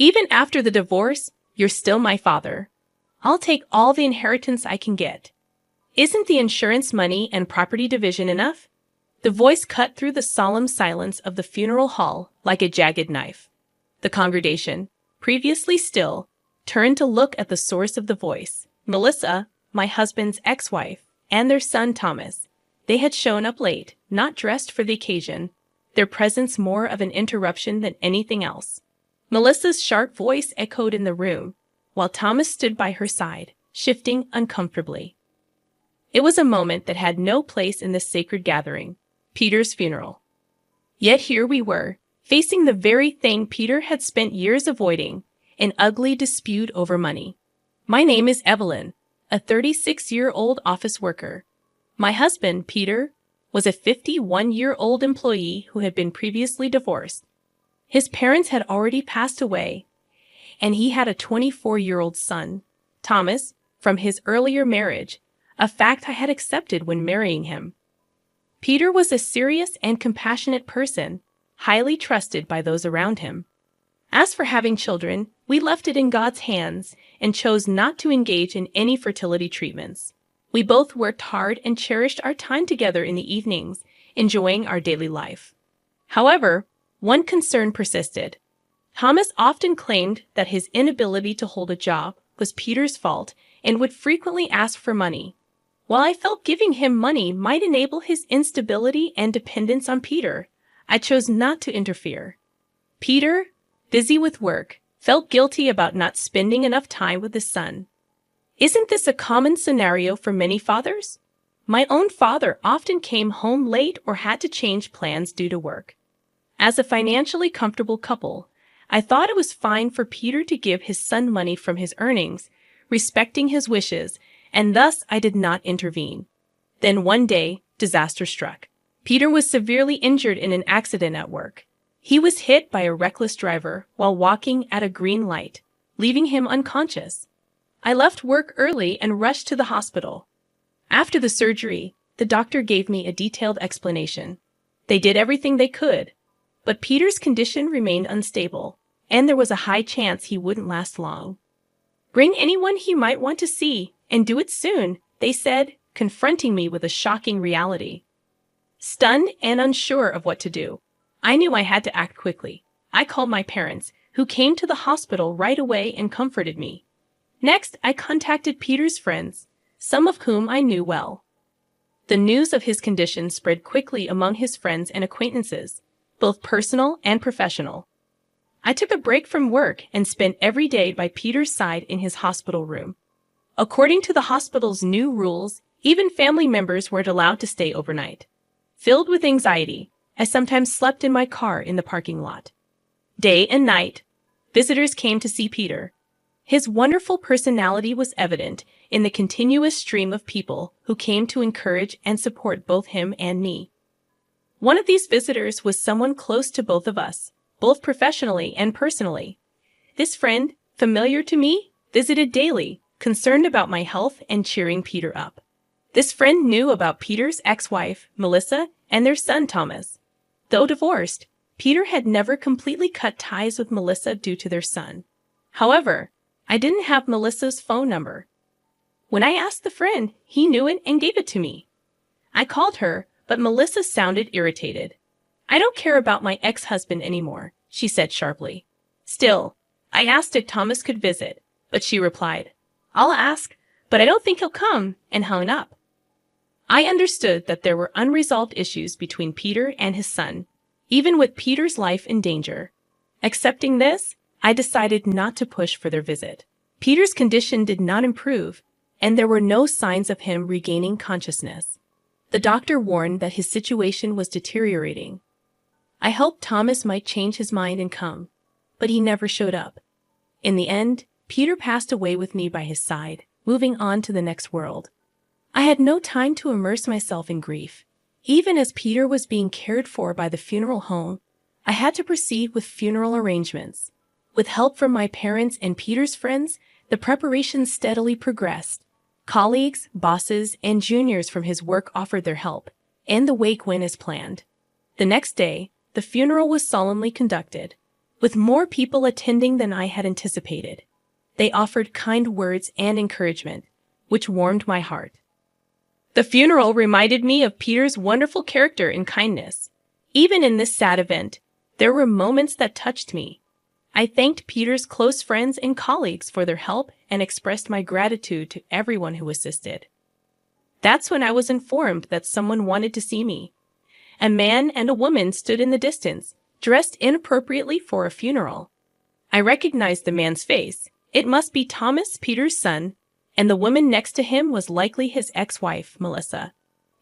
Even after the divorce, you're still my father. I'll take all the inheritance I can get. Isn't the insurance money and property division enough?" The voice cut through the solemn silence of the funeral hall like a jagged knife. The congregation, previously still, turned to look at the source of the voice. Melissa, my husband's ex-wife, and their son Thomas. They had shown up late, not dressed for the occasion, their presence more of an interruption than anything else. Melissa's sharp voice echoed in the room, while Thomas stood by her side, shifting uncomfortably. It was a moment that had no place in this sacred gathering, Peter's funeral. Yet here we were, facing the very thing Peter had spent years avoiding, an ugly dispute over money. My name is Evelyn, a 36-year-old office worker. My husband, Peter, was a 51-year-old employee who had been previously divorced. His parents had already passed away, and he had a 24-year-old son, Thomas, from his earlier marriage, a fact I had accepted when marrying him. Peter was a serious and compassionate person, highly trusted by those around him. As for having children, we left it in God's hands and chose not to engage in any fertility treatments. We both worked hard and cherished our time together in the evenings, enjoying our daily life. However, one concern persisted. Thomas often claimed that his inability to hold a job was Peter's fault and would frequently ask for money. While I felt giving him money might enable his instability and dependence on Peter, I chose not to interfere. Peter, busy with work, felt guilty about not spending enough time with his son. Isn't this a common scenario for many fathers? My own father often came home late or had to change plans due to work. As a financially comfortable couple, I thought it was fine for Peter to give his son money from his earnings, respecting his wishes, and thus I did not intervene. Then one day, disaster struck. Peter was severely injured in an accident at work. He was hit by a reckless driver while walking at a green light, leaving him unconscious. I left work early and rushed to the hospital. After the surgery, the doctor gave me a detailed explanation. They did everything they could, but Peter's condition remained unstable, and there was a high chance he wouldn't last long. "Bring anyone he might want to see, and do it soon," they said, confronting me with a shocking reality. Stunned and unsure of what to do, I knew I had to act quickly. I called my parents, who came to the hospital right away and comforted me. Next, I contacted Peter's friends, some of whom I knew well. The news of his condition spread quickly among his friends and acquaintances, both personal and professional. I took a break from work and spent every day by Peter's side in his hospital room. According to the hospital's new rules, even family members weren't allowed to stay overnight. Filled with anxiety, I sometimes slept in my car in the parking lot. Day and night, visitors came to see Peter. His wonderful personality was evident in the continuous stream of people who came to encourage and support both him and me. One of these visitors was someone close to both of us, both professionally and personally. This friend, familiar to me, visited daily, concerned about my health and cheering Peter up. This friend knew about Peter's ex-wife, Melissa, and their son, Thomas. Though divorced, Peter had never completely cut ties with Melissa due to their son. However, I didn't have Melissa's phone number. When I asked the friend, he knew it and gave it to me. I called her, but Melissa sounded irritated. "I don't care about my ex-husband anymore," she said sharply. Still, I asked if Thomas could visit, but she replied, "I'll ask, but I don't think he'll come," and hung up. I understood that there were unresolved issues between Peter and his son, even with Peter's life in danger. Accepting this, I decided not to push for their visit. Peter's condition did not improve, and there were no signs of him regaining consciousness. The doctor warned that his situation was deteriorating. I hoped Thomas might change his mind and come, but he never showed up. In the end, Peter passed away with me by his side, moving on to the next world. I had no time to immerse myself in grief. Even as Peter was being cared for by the funeral home, I had to proceed with funeral arrangements. With help from my parents and Peter's friends, the preparations steadily progressed. Colleagues, bosses, and juniors from his work offered their help, and the wake went as planned. The next day, the funeral was solemnly conducted. with more people attending than I had anticipated. They offered kind words and encouragement, which warmed my heart. The funeral reminded me of Peter's wonderful character and kindness. Even in this sad event, there were moments that touched me. I thanked Peter's close friends and colleagues for their help and expressed my gratitude to everyone who assisted. That's when I was informed that someone wanted to see me. A man and a woman stood in the distance, dressed inappropriately for a funeral. I recognized the man's face. It must be Thomas, Peter's son, and the woman next to him was likely his ex-wife, Melissa.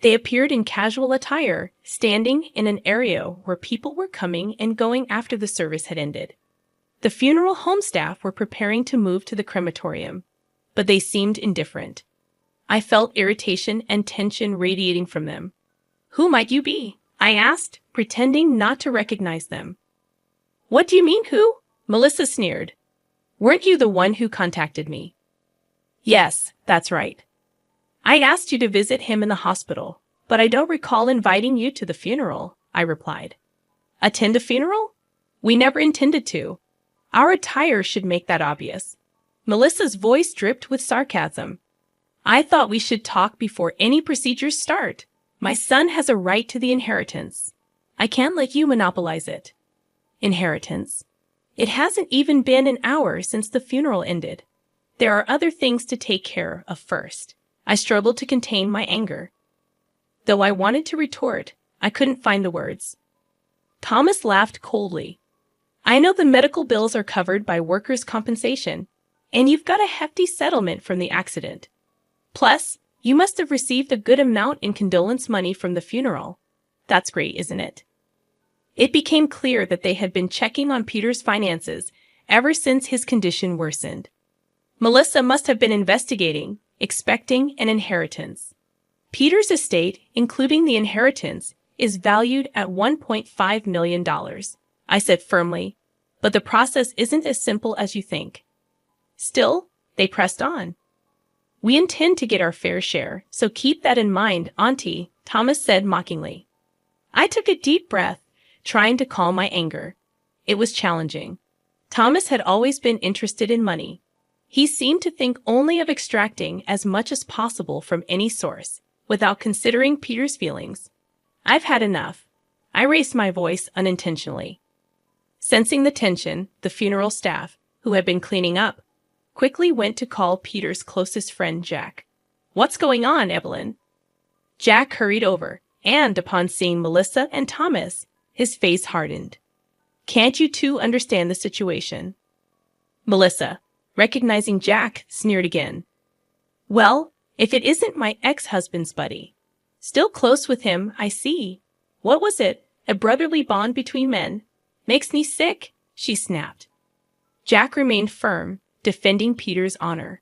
They appeared in casual attire, standing in an area where people were coming and going after the service had ended. The funeral home staff were preparing to move to the crematorium, but they seemed indifferent. I felt irritation and tension radiating from them. "Who might you be?" I asked, pretending not to recognize them. "What do you mean, who?" Melissa sneered. "Weren't you the one who contacted me?" "Yes, that's right. I asked you to visit him in the hospital, but I don't recall inviting you to the funeral," I replied. "Attend a funeral? We never intended to. Our attire should make that obvious." Melissa's voice dripped with sarcasm. "I thought we should talk before any procedures start. My son has a right to the inheritance. I can't let you monopolize it." Inheritance. It hasn't even been an hour since the funeral ended. There are other things to take care of first. I struggled to contain my anger. Though I wanted to retort, I couldn't find the words. Thomas laughed coldly. "I know the medical bills are covered by workers' compensation, and you've got a hefty settlement from the accident. Plus, you must have received a good amount in condolence money from the funeral. That's great, isn't it?" It became clear that they had been checking on Peter's finances ever since his condition worsened. Melissa must have been investigating, expecting an inheritance. Peter's estate, including the inheritance, is valued at $1.5 million, I said firmly, but the process isn't as simple as you think. Still, they pressed on. "We intend to get our fair share, so keep that in mind, Auntie," Thomas said mockingly. I took a deep breath, trying to calm my anger. It was challenging. Thomas had always been interested in money. He seemed to think only of extracting as much as possible from any source, without considering Peter's feelings. "I've had enough." I raised my voice unintentionally. Sensing the tension, the funeral staff, who had been cleaning up, quickly went to call Peter's closest friend, Jack. "What's going on, Evelyn?" Jack hurried over, and upon seeing Melissa and Thomas, his face hardened. "Can't you two understand the situation?" Melissa, recognizing Jack, sneered again. "Well, if it isn't my ex-husband's buddy. Still close with him, I see. What was it? A brotherly bond between men? Makes me sick," she snapped. Jack remained firm, defending Peter's honor.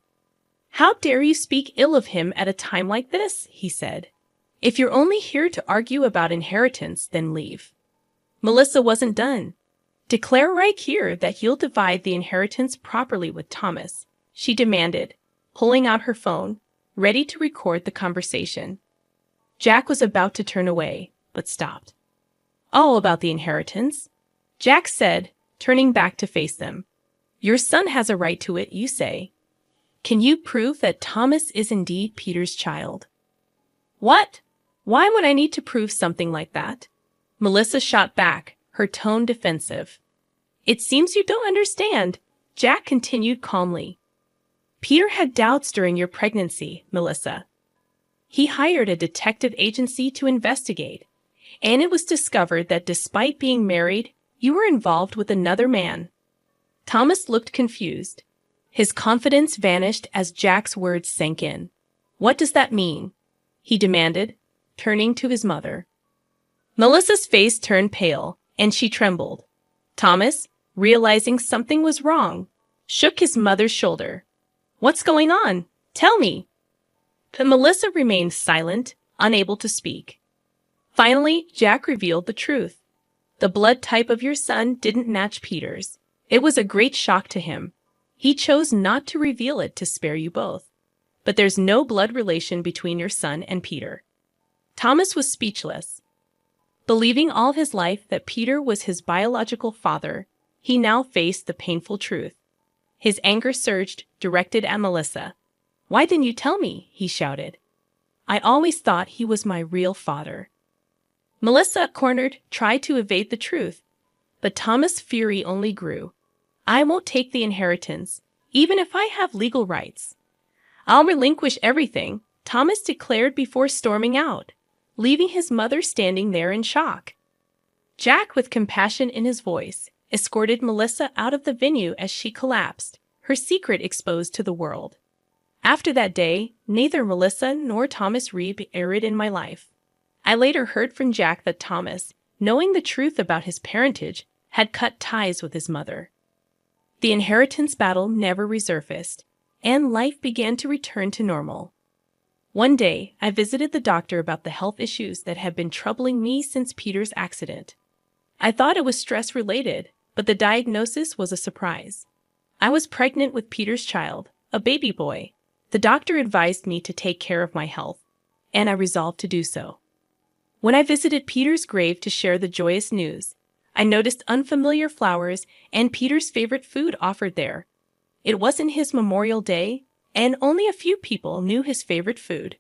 "How dare you speak ill of him at a time like this?" he said. "If you're only here to argue about inheritance, then leave." Melissa wasn't done. "Declare right here that you'll divide the inheritance properly with Thomas," she demanded, pulling out her phone, ready to record the conversation. Jack was about to turn away, but stopped. "All about the inheritance," Jack said, turning back to face them. "Your son has a right to it, you say. Can you prove that Thomas is indeed Peter's child?" "What? Why would I need to prove something like that?" Melissa shot back, her tone defensive. "It seems you don't understand," Jack continued calmly. "Peter had doubts during your pregnancy, Melissa. He hired a detective agency to investigate, and it was discovered that despite being married, you were involved with another man." Thomas looked confused. His confidence vanished as Jack's words sank in. "What does that mean?" he demanded, turning to his mother. Melissa's face turned pale, and she trembled. Thomas, realizing something was wrong, shook his mother's shoulder. "What's going on? Tell me." But Melissa remained silent, unable to speak. Finally, Jack revealed the truth. The blood type of your son didn't match Peter's. It was a great shock to him. He chose not to reveal it to spare you both. But there's no blood relation between your son and Peter. Thomas was speechless. Believing all his life that Peter was his biological father, He now faced the painful truth. His anger surged, directed at Melissa. "Why didn't you tell me?" he shouted. "I always thought he was my real father." Melissa, cornered, tried to evade the truth, but Thomas' fury only grew. "I won't take the inheritance, even if I have legal rights. I'll relinquish everything," Thomas declared before storming out, leaving his mother standing there in shock. Jack, with compassion in his voice, escorted Melissa out of the venue as she collapsed, her secret exposed to the world. After that day, neither Melissa nor Thomas reappeared in my life. I later heard from Jack that Thomas, knowing the truth about his parentage, had cut ties with his mother. The inheritance battle never resurfaced, and life began to return to normal. One day, I visited the doctor about the health issues that had been troubling me since Peter's accident. I thought it was stress-related, but the diagnosis was a surprise. I was pregnant with Peter's child, a baby boy. The doctor advised me to take care of my health, and I resolved to do so. When I visited Peter's grave to share the joyous news, I noticed unfamiliar flowers and Peter's favorite food offered there. It wasn't his memorial day, and only a few people knew his favorite food.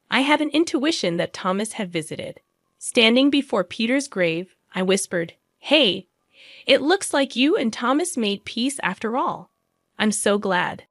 I had an intuition that Thomas had visited. Standing before Peter's grave, I whispered, "Hey, it looks like you and Thomas made peace after all. I'm so glad."